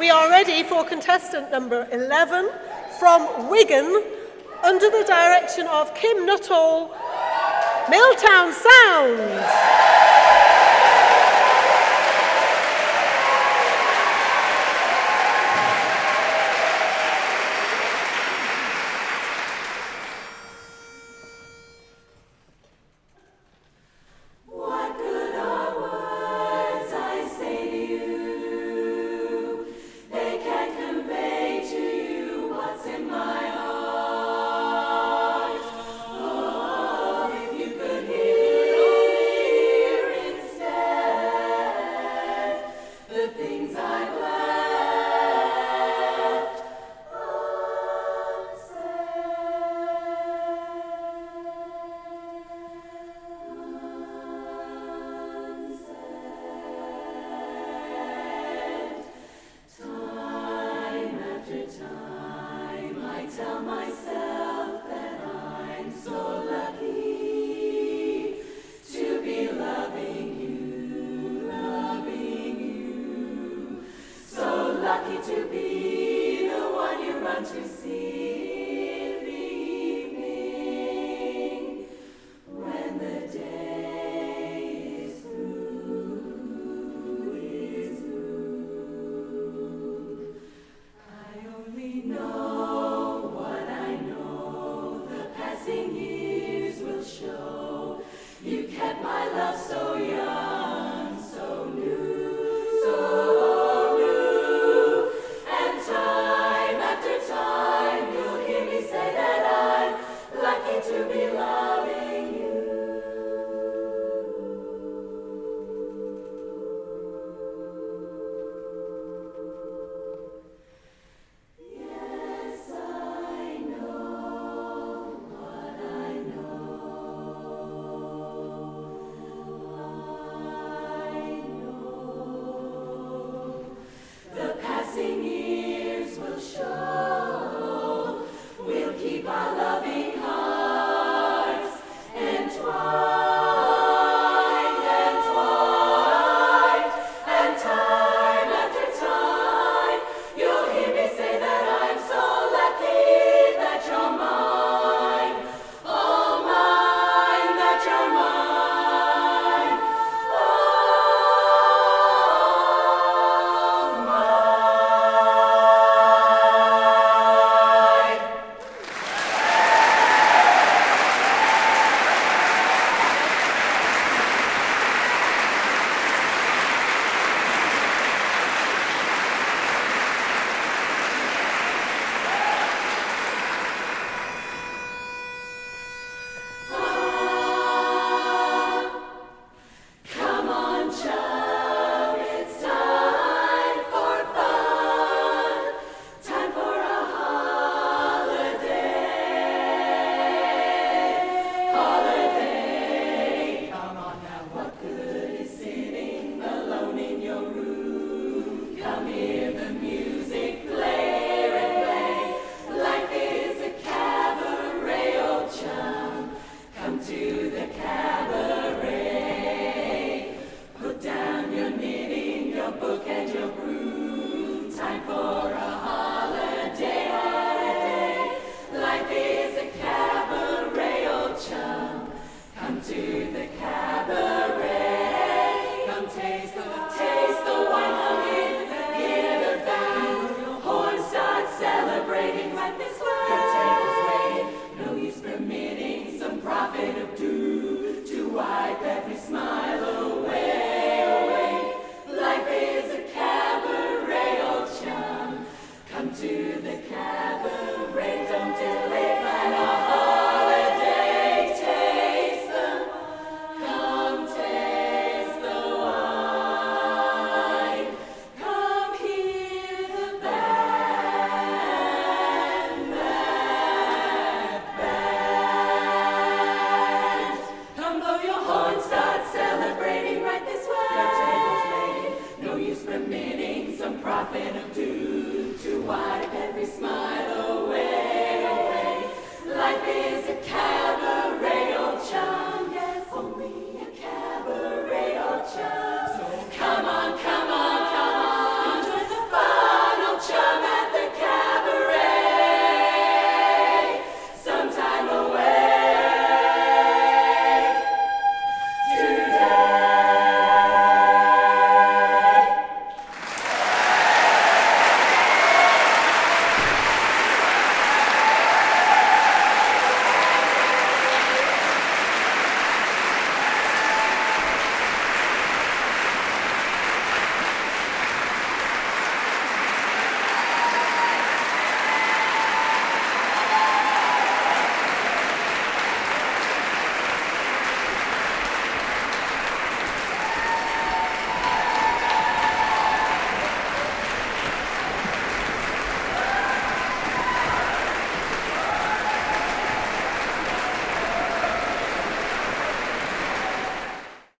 We are ready for contestant number 11 from Wigan, under the direction of Kim Nuttall, Milltown Sound. To be the one you run to see in the evening, when the day is through. I only know what I know, the passing years will show. You kept my love so young, so new, so to be loving you. Yes, I know what I know. I know the passing years will show. We'll keep our loving heart Profit of due to wipe every smile away. Life is a